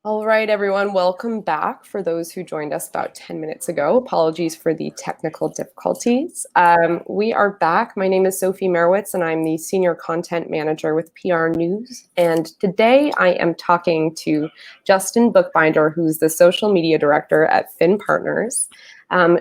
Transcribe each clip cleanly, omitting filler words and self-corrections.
All right, everyone, welcome back. For those who joined us about 10 minutes ago, apologies for the technical difficulties. We are back. My name is Sophie Merowitz, and I'm the Senior Content Manager with PR News. And today I am talking to Justin Buchbinder, who's the Social Media Director at Fin Partners.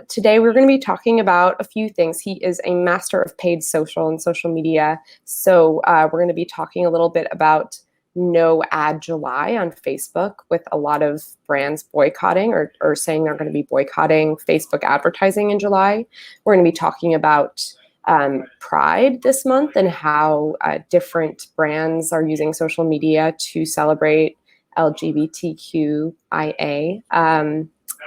Today we're going to be talking about a few things. He is a master of paid social and social media. So we're going to be talking a little bit about no ad July on Facebook, with a lot of brands boycotting or saying they're going to be boycotting Facebook advertising in July. We're going to be talking about Pride this month and how different brands are using social media to celebrate LGBTQIA.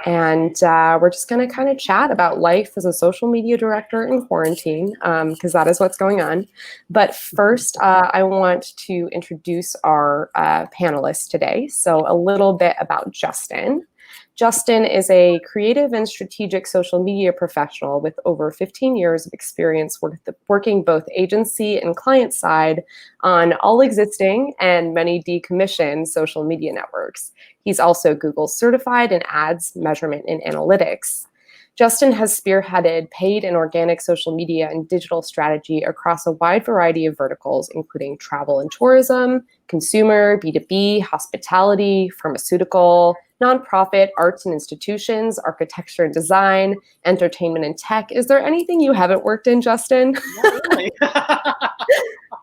And we're just going to kind of chat about life as a social media director in quarantine, because that is what's going on. But first, I want to introduce our panelists today. So a little bit about Justin. Justin is a creative and strategic social media professional with over 15 years of experience working both agency and client side on all existing and many decommissioned social media networks. He's also Google certified in ads, measurement, and analytics. Justin has spearheaded paid and organic social media and digital strategy across a wide variety of verticals, including travel and tourism, consumer, B2B, hospitality, pharmaceutical, nonprofit, arts and institutions, architecture and design, entertainment and tech. Is there anything you haven't worked in, Justin? Not really.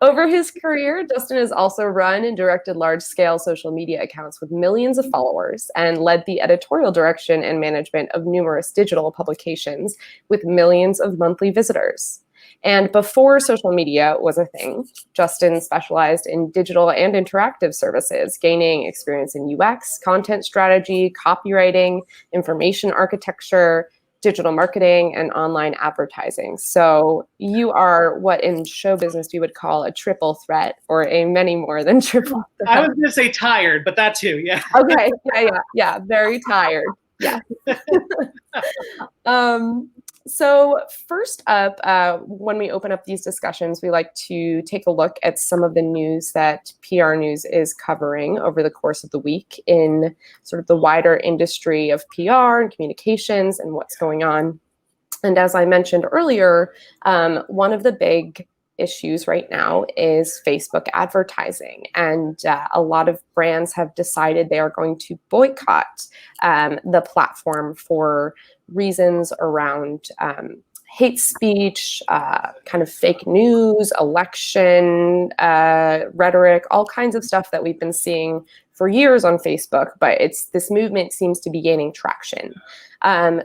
Over his career, Justin has also run and directed large-scale social media accounts with millions of followers and led the editorial direction and management of numerous digital publications with millions of monthly visitors. And before social media was a thing, Justin specialized in digital and interactive services, gaining experience in UX, content strategy, copywriting, information architecture, digital marketing, and online advertising. So you are what in show business we would call a triple threat, or a many more than triple threat. I was going to say tired, but that too, yeah. Okay, yeah, very tired. Yeah. So first up, when we open up these discussions, we like to take a look at some of the news that PR News is covering over the course of the week in sort of the wider industry of PR and communications and what's going on. And as I mentioned earlier, one of the big issues right now is Facebook advertising. And a lot of brands have decided they are going to boycott the platform for reasons around hate speech, kind of fake news, election rhetoric, all kinds of stuff that we've been seeing for years on Facebook, but this movement seems to be gaining traction.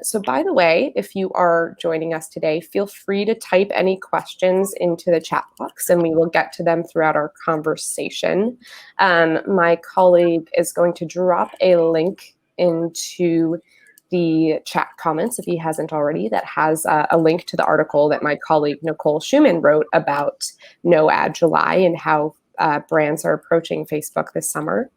So by the way, if you are joining us today, feel free to type any questions into the chat box and we will get to them throughout our conversation. My colleague is going to drop a link into the chat comments, if he hasn't already, that has a link to the article that my colleague Nicole Schumann wrote about No Ad July and how brands are approaching Facebook this summer.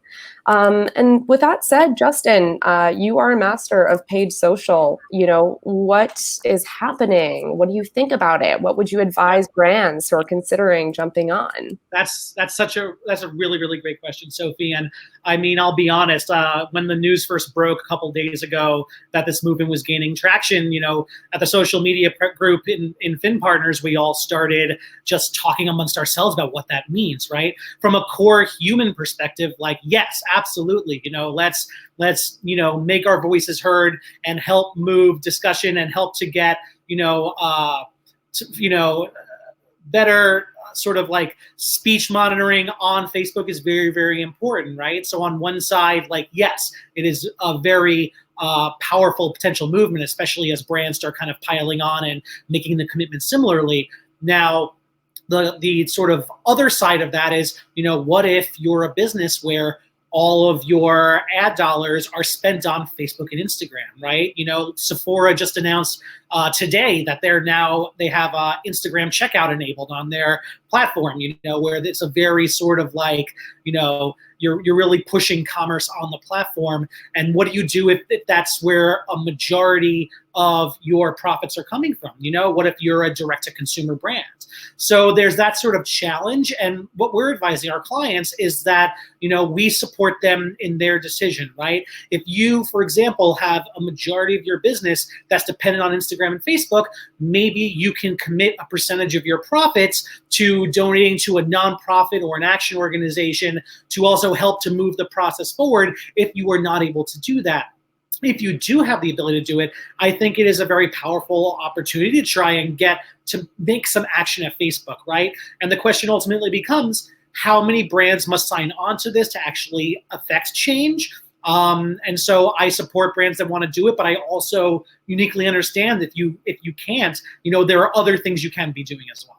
And with that said, Justin, you are a master of paid social. You know, what is happening? What do you think about it? What would you advise brands who are considering jumping on? That's a really, really great question, Sophie. And I mean, I'll be honest, when the news first broke a couple days ago that this movement was gaining traction, you know, at the social media group in Fin Partners, we all started just talking amongst ourselves about what that means, right? From a core human perspective, like, yes, absolutely, you know, let's you know, make our voices heard and help move discussion and help to get, better sort of like speech monitoring on Facebook is very, very important, right? So on one side, like, yes, it is a very powerful potential movement, especially as brands start kind of piling on and making the commitment similarly. Now, the sort of other side of that is, you know, what if you're a business where all of your ad dollars are spent on Facebook and Instagram, right? You know, Sephora just announced today that they have Instagram checkout enabled on their platform, where it's a very sort of like, you're really pushing commerce on the platform. And what do you do if that's where a majority of your profits are coming from? What if you're a direct-to-consumer brand? So there's that sort of challenge. And what we're advising our clients is that, we support them in their decision, right? If you, for example, have a majority of your business that's dependent on Instagram and Facebook, maybe you can commit a percentage of your profits to donating to a nonprofit or an action organization to also help to move the process forward if you are not able to do that. If you do have the ability to do it, I think it is a very powerful opportunity to try and get to make some action at Facebook, right? And the question ultimately becomes, how many brands must sign on to this to actually affect change? And so I support brands that want to do it, but I also uniquely understand if you can't, there are other things you can be doing as well.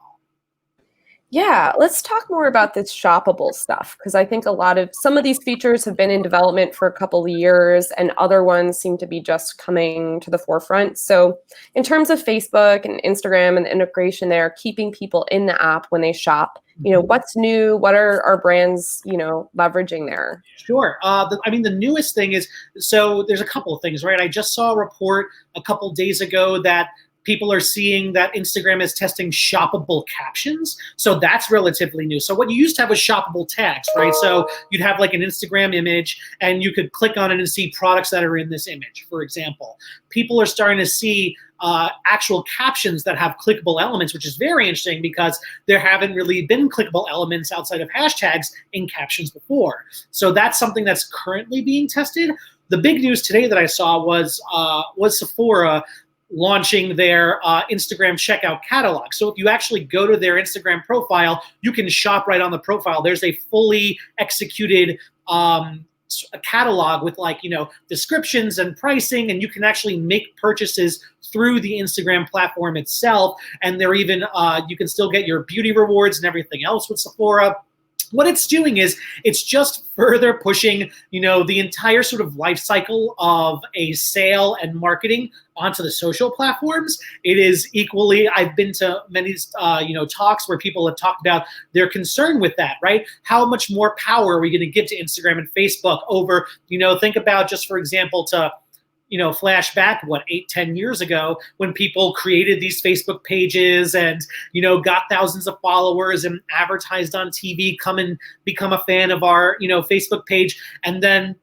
Yeah, let's talk more about this shoppable stuff, because I think some of these features have been in development for a couple of years and other ones seem to be just coming to the forefront. So in terms of Facebook and Instagram and the integration there, keeping people in the app when they shop, what's new? What are our brands, leveraging there? Sure. The newest thing is, so there's a couple of things, right? I just saw a report a couple days ago that people are seeing that Instagram is testing shoppable captions. So that's relatively new. So what you used to have was shoppable tags, right? So you'd have like an Instagram image and you could click on it and see products that are in this image, for example. People are starting to see actual captions that have clickable elements, which is very interesting because there haven't really been clickable elements outside of hashtags in captions before. So that's something that's currently being tested. The big news today that I saw was Sephora launching their Instagram checkout catalog. So if you actually go to their Instagram profile, you can shop right on the profile. There's a fully executed a catalog with descriptions and pricing, and you can actually make purchases through the Instagram platform itself. And they're even, you can still get your beauty rewards and everything else with Sephora. What it's doing is it's just further pushing, the entire sort of life cycle of a sale and marketing onto the social platforms. It is equally, I've been to many, talks where people have talked about their concern with that, right? How much more power are we going to give to Instagram and Facebook over, think about just, for example, to flashback, 8-10 years ago when people created these Facebook pages and, got thousands of followers and advertised on TV, come and become a fan of our, Facebook page. And then,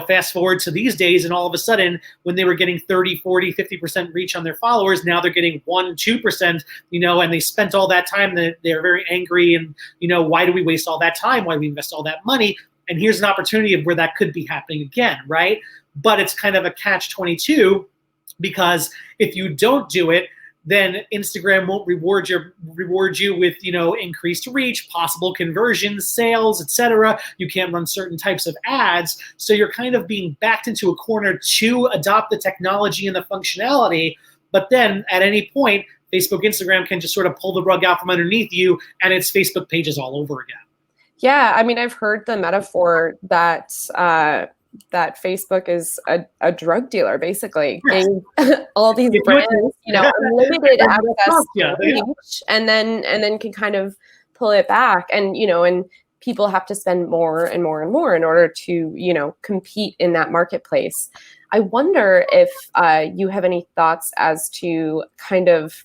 fast forward to these days and all of a sudden when they were getting 30, 40, 50% reach on their followers, now they're getting 1, 2%, and they spent all that time, they're very angry and, why do we waste all that time? Why do we invest all that money? And here's an opportunity of where that could be happening again, right? But it's kind of a catch-22 because if you don't do it, then Instagram won't reward you with, increased reach, possible conversions, sales, etc. You can't run certain types of ads. So you're kind of being backed into a corner to adopt the technology and the functionality. But then at any point, Facebook, Instagram can just sort of pull the rug out from underneath you and it's Facebook pages all over again. Yeah, I've heard the metaphor that that Facebook is a drug dealer, basically. Yes. All these brands, unlimited access to reach, and then can kind of pull it back, and and people have to spend more and more and more in order to compete in that marketplace. I wonder if you have any thoughts as to kind of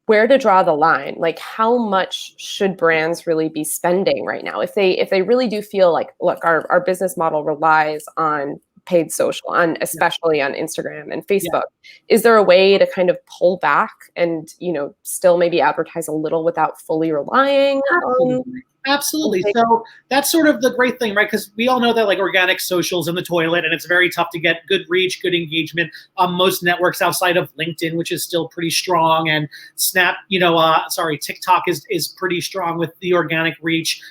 where to draw the line. Like, how much should brands really be spending right now? If they really do feel like, look, our business model relies on paid social, especially on Instagram and Facebook. Is there a way to kind of pull back and, still maybe advertise a little without fully relying on? Absolutely. So that's sort of the great thing, right? Because we all know that organic social's in the toilet and it's very tough to get good reach, good engagement on most networks outside of LinkedIn, which is still pretty strong. And TikTok is pretty strong with the organic reach.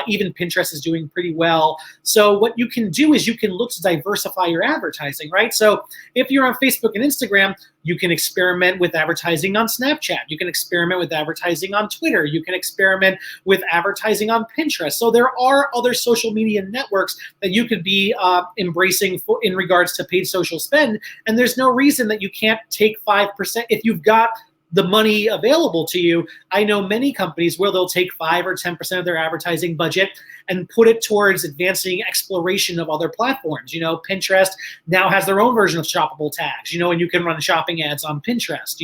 Even Pinterest is doing pretty well. So what you can do is you can look to diversify your advertising, right? So if you're on Facebook and Instagram, you can experiment with advertising on Snapchat. You can experiment with advertising on Twitter. You can experiment with advertising on Pinterest. So there are other social media networks that you could be embracing in regards to paid social spend. And there's no reason that you can't take 5%. If you've got the money available to you, I know many companies where they'll take 5 or 10% of their advertising budget and put it towards advancing exploration of other platforms. Pinterest now has their own version of shoppable tags, and you can run shopping ads on Pinterest.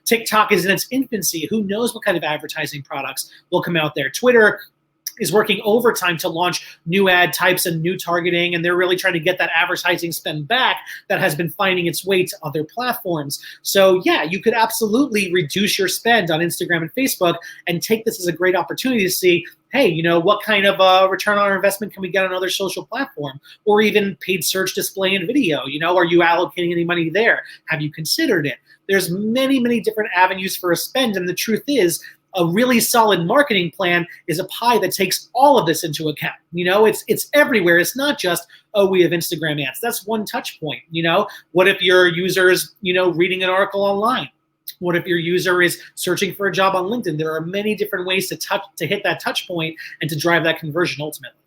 TikTok is in its infancy. Who knows what kind of advertising products will come out there? Twitter is working overtime to launch new ad types and new targeting, and they're really trying to get that advertising spend back that has been finding its way to other platforms. So yeah, you could absolutely reduce your spend on Instagram and Facebook and take this as a great opportunity to see, hey, what kind of return on our investment can we get on another social platform, or even paid search display and video? Are you allocating any money there? Have you considered it? There's many, many different avenues for a spend, and the truth is, a really solid marketing plan is a pie that takes all of this into account. It's everywhere. It's not just, oh, we have Instagram ads. That's one touch point. What if your user is, reading an article online? What if your user is searching for a job on LinkedIn? There are many different ways to hit that touch point and to drive that conversion ultimately.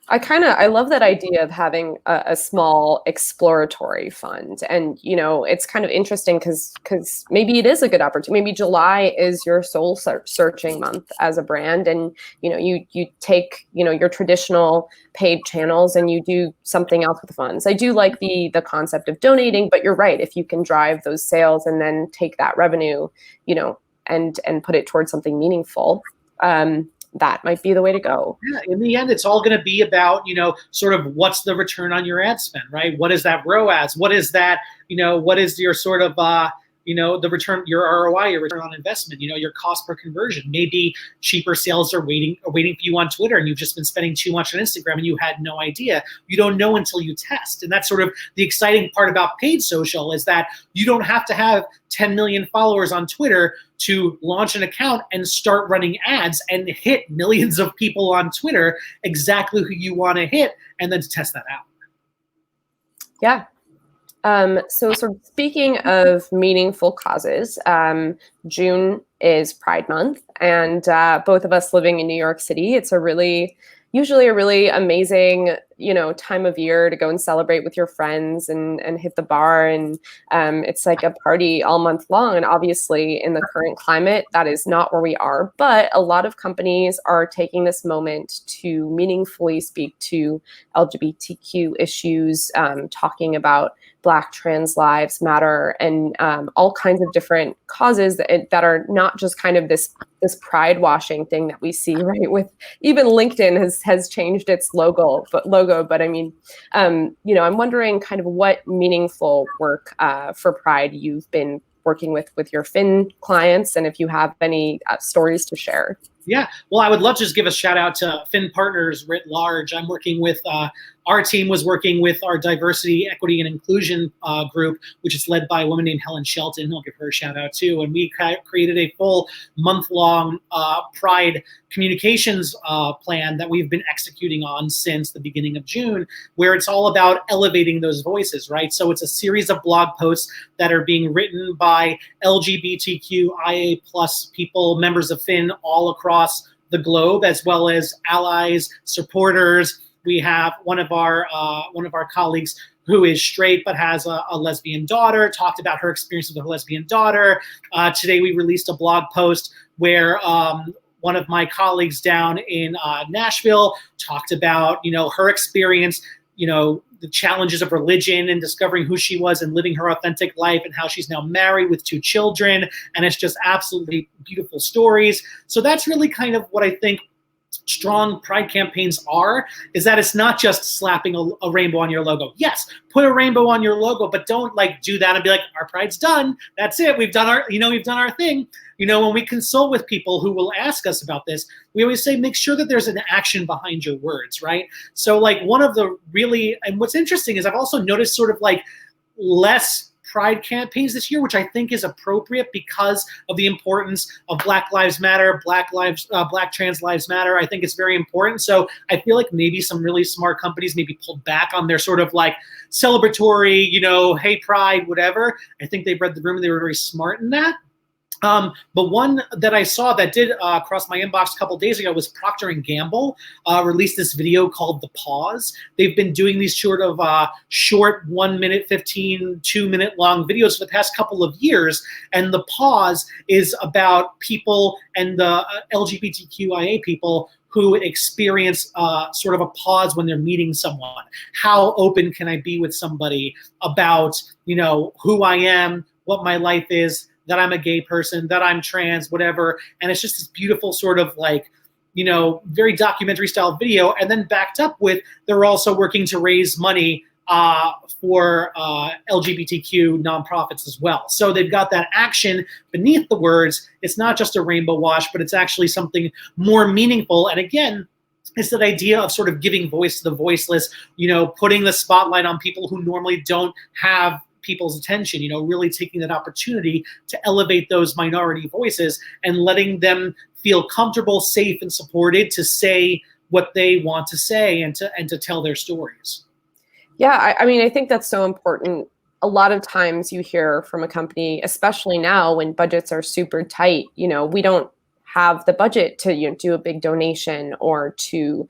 I love that idea of having a small exploratory fund. And, it's kind of interesting because maybe it is a good opportunity. Maybe July is your soul searching month as a brand. And, you take, your traditional paid channels and you do something else with the funds. I do like the concept of donating, but you're right. If you can drive those sales and then take that revenue, and put it towards something meaningful, that might be the way to go. Yeah, in the end, it's all going to be about, sort of what's the return on your ad spend, right? What is that ROAS? What is that, what is your sort of, the return, your ROI, your return on investment, your cost per conversion. Maybe cheaper sales are waiting for you on Twitter, and you've just been spending too much on Instagram and you had no idea. You don't know until you test. And that's sort of the exciting part about paid social, is that you don't have to have 10 million followers on Twitter to launch an account and start running ads and hit millions of people on Twitter, exactly who you want to hit, and then to test that out. Yeah. So sort of speaking of meaningful causes, June is Pride Month, and both of us living in New York City, it's usually a really amazing, time of year to go and celebrate with your friends and hit the bar. And it's like a party all month long. And obviously in the current climate, that is not where we are. But a lot of companies are taking this moment to meaningfully speak to LGBTQ issues, talking about Black trans lives matter, and all kinds of different causes that are not just kind of this pride washing thing that we see, right? With even LinkedIn has changed its logo, but I mean, I'm wondering kind of what meaningful work for Pride you've been working with your Fin clients, and if you have any stories to share. Yeah, well, I would love to just give a shout out to Fin partners writ large. I'm working with, our team was working with our diversity, equity, and inclusion group, which is led by a woman named Helen Shelton, who I'll give her a shout out too. And we created a full month-long Pride communications plan that we've been executing on since the beginning of June, where it's all about elevating those voices, right? So it's a series of blog posts that are being written by LGBTQIA+ people, members of Fin all across the globe, as well as allies, supporters. We have one of our colleagues who is straight but has a lesbian daughter, talked about her experience with her lesbian daughter. Today we released a blog post where one of my colleagues down in Nashville talked about, her experience, the challenges of religion and discovering who she was and living her authentic life, and how she's now married with 2 children. And it's just absolutely beautiful stories. So that's really kind of what I think strong Pride campaigns are, is that it's not just slapping a rainbow on your logo. Yes, put a rainbow on your logo, but don't do that and be like, our Pride's done. That's it. We've done our thing. When we consult with people who will ask us about this, we always say, make sure that there's an action behind your words, right? So one of the really, and what's interesting is I've also noticed sort of less Pride campaigns this year, which I think is appropriate because of the importance of Black Lives Matter, Black trans lives matter. I think it's very important. So I feel like maybe some really smart companies maybe pulled back on their sort of celebratory, hey, Pride, whatever. I think they read the room and they were very smart in that. But one that I saw that did cross my inbox a couple days ago was Procter & Gamble released this video called The Pause. They've been doing these short 1 minute, 15, 2-minute long videos for the past couple of years. And The Pause is about people and the LGBTQIA people who experience sort of a pause when they're meeting someone. How open can I be with somebody about, who I am, what my life is, that I'm a gay person, that I'm trans, whatever. And it's just this beautiful sort of very documentary style video. And then backed up with, they're also working to raise money for LGBTQ nonprofits as well. So they've got that action beneath the words. It's not just a rainbow wash, but it's actually something more meaningful. And again, it's that idea of sort of giving voice to the voiceless, putting the spotlight on people who normally don't have people's attention, really taking that opportunity to elevate those minority voices and letting them feel comfortable, safe, and supported to say what they want to say and to tell their stories. Yeah, I think that's so important. A lot of times you hear from a company, especially now when budgets are super tight, we don't have the budget to do a big donation or to,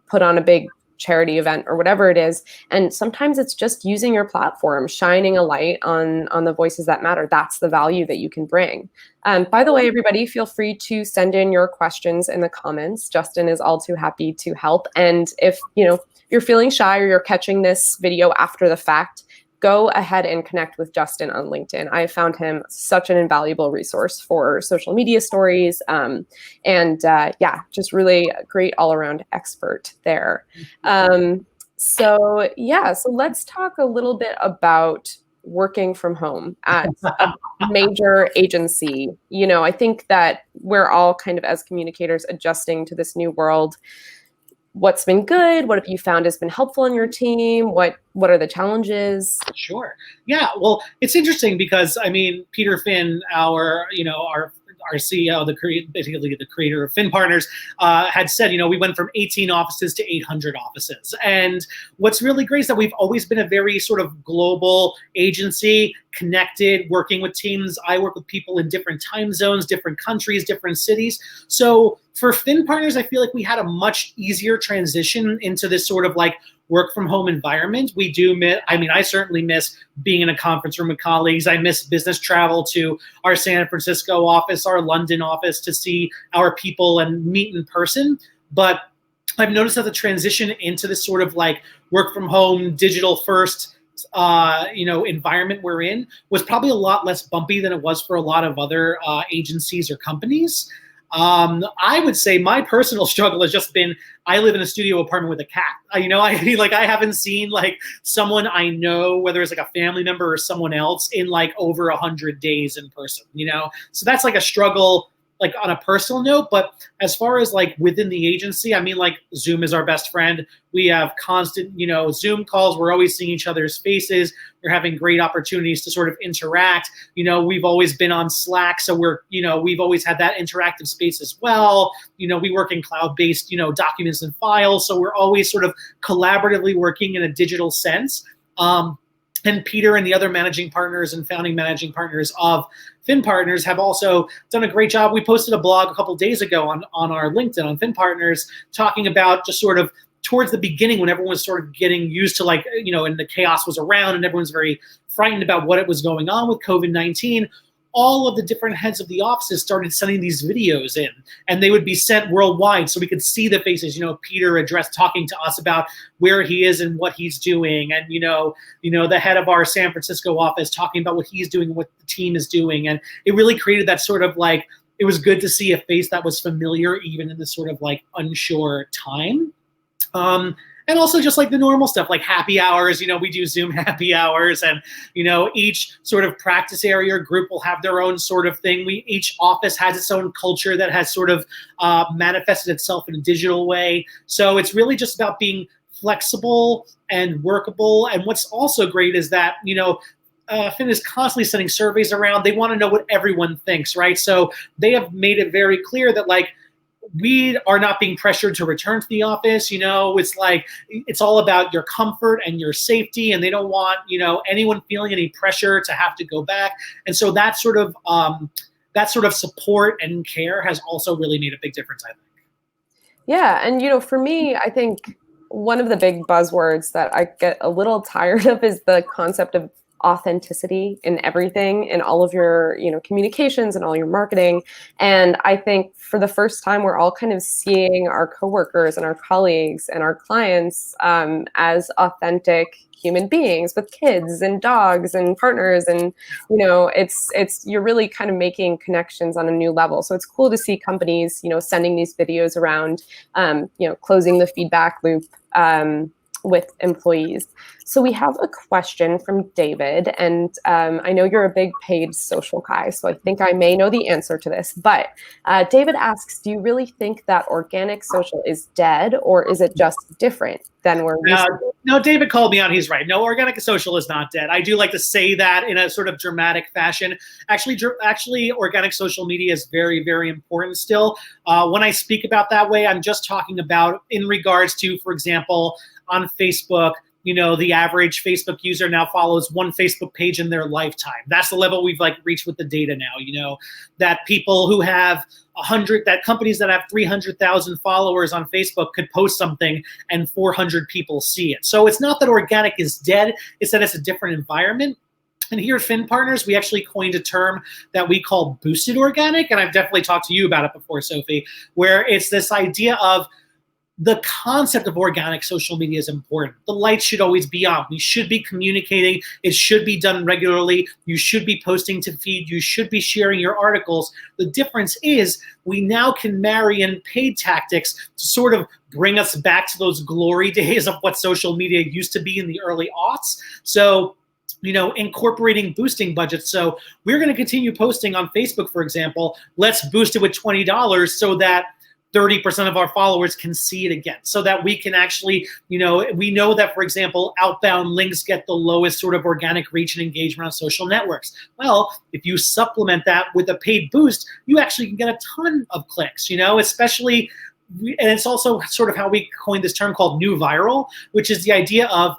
put on a big charity event or whatever it is. And sometimes it's just using your platform, shining a light on the voices that matter. That's the value that you can bring. By the way, everybody, feel free to send in your questions in the comments. Justin is all too happy to help. And if you're feeling shy or you're catching this video after the fact, go ahead and connect with Justin on LinkedIn. I found him such an invaluable resource for social media stories. Just really a great all-around expert there. So let's talk a little bit about working from home at a major agency. I think that we're all kind of, as communicators, adjusting to this new world. What's been good? What have you found has been helpful in your team? What are the challenges? Sure. Yeah. Well, it's interesting because Peter Finn, our CEO, basically the creator of Finn Partners, had said, we went from 18 offices to 800 offices. And what's really great is that we've always been a very sort of global agency, connected, working with teams. I work with people in different time zones, different countries, different cities. So for Finn Partners, I feel like we had a much easier transition into this sort of work from home environment. We do miss, I certainly miss being in a conference room with colleagues. I miss business travel to our San Francisco office, our London office to see our people and meet in person. But I've noticed that the transition into this sort of work from home, digital first, environment we're in was probably a lot less bumpy than it was for a lot of other agencies or companies. I would say my personal struggle has just been, I live in a studio apartment with a cat. I haven't seen someone I know, whether it's a family member or someone else, in over 100 days in person, So that's a struggle on a personal note. But as far as within the agency, Zoom is our best friend. We have constant, Zoom calls. We're always seeing each other's faces. We're having great opportunities to sort of interact. We've always been on Slack, so we've always had that interactive space as well. We work in cloud-based, documents and files, so we're always sort of collaboratively working in a digital sense. And Peter and the other managing partners and founding managing partners of Finn Partners have also done a great job. We posted a blog a couple days ago on our LinkedIn on Finn Partners talking about just sort of towards the beginning when everyone was sort of getting used to and the chaos was around and everyone's very frightened about what it was going on with COVID-19. All of the different heads of the offices started sending these videos in, and they would be sent worldwide so we could see the faces. Peter talking to us about where he is and what he's doing, and the head of our San Francisco office talking about what he's doing and what the team is doing, and it really created that sort of it was good to see a face that was familiar even in this sort of unsure time. And also just the normal stuff, happy hours, we do Zoom happy hours, and, each sort of practice area or group will have their own sort of thing. Each office has its own culture that has sort of manifested itself in a digital way. So it's really just about being flexible and workable. And what's also great is that, Finn is constantly sending surveys around. They want to know what everyone thinks, right? So they have made it very clear that we are not being pressured to return to the office. It's all about your comfort and your safety, and they don't want, anyone feeling any pressure to have to go back. And so that sort of that sort of support and care has also really made a big difference, I think. Yeah, and for me, I think one of the big buzzwords that I get a little tired of is the concept of authenticity in everything, in all of your communications and all your marketing. And I think for the first time, we're all kind of seeing our coworkers and our colleagues and our clients as authentic human beings with kids and dogs and partners, and it's you're really kind of making connections on a new level. So it's cool to see companies sending these videos around, closing the feedback loop with employees. So we have a question from David, and I know you're a big paid social guy, so I think I may know the answer to this, but David asks, do you really think that organic social is dead, or is it just different than where we No, David called me out. He's right. No, organic social is not dead. I do like to say that in a sort of dramatic fashion. Actually, organic social media is very, very important still. When I speak about that way, I'm just talking about in regards to, for example, on Facebook, the average Facebook user now follows one Facebook page in their lifetime. That's the level we've reached with the data now, that people who have companies that have 300,000 followers on Facebook could post something and 400 people see it. So it's not that organic is dead, it's that it's a different environment. And here at Fin Partners, we actually coined a term that we call boosted organic. And I've definitely talked to you about it before, Sophie, where it's this idea of the concept of organic social media is important. The light should always be on. We should be communicating. It should be done regularly. You should be posting to feed. You should be sharing your articles. The difference is we now can marry in paid tactics to sort of bring us back to those glory days of what social media used to be in the early aughts. So, incorporating boosting budgets. So we're going to continue posting on Facebook, for example. Let's boost it with $20 so that 30% of our followers can see it again, so that we can actually, we know that, for example, outbound links get the lowest sort of organic reach and engagement on social networks. Well, if you supplement that with a paid boost, you actually can get a ton of clicks, especially, and it's also sort of how we coined this term called new viral, which is the idea of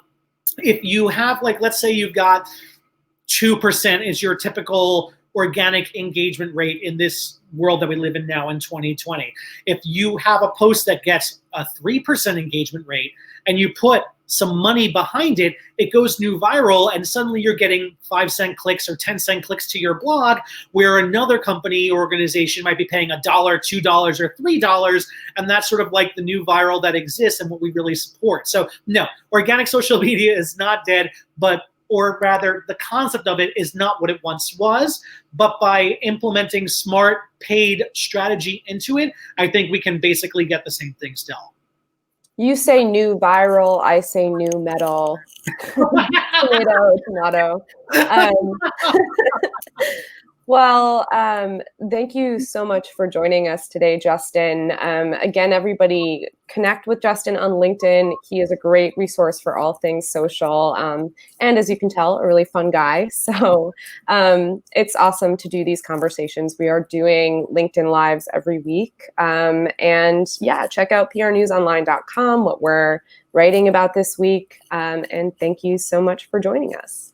if you have, let's say you've got 2% is your typical organic engagement rate in this world that we live in now in 2020. If you have a post that gets a 3% engagement rate and you put some money behind it, it goes new viral, and suddenly you're getting 5-cent clicks or 10-cent clicks to your blog, where another company or organization might be paying $1, $2, or $3, and that's sort of like the new viral that exists and what we really support. So no, organic social media is not dead, or rather, the concept of it is not what it once was, but by implementing smart paid strategy into it, I think we can basically get the same thing still. You say new viral, I say new metal. Tomato. Well, thank you so much for joining us today, Justin. Again, everybody, connect with Justin on LinkedIn. He is a great resource for all things social. And as you can tell, a really fun guy. So it's awesome to do these conversations. We are doing LinkedIn Lives every week. And yeah, check out prnewsonline.com, what we're writing about this week. And thank you so much for joining us.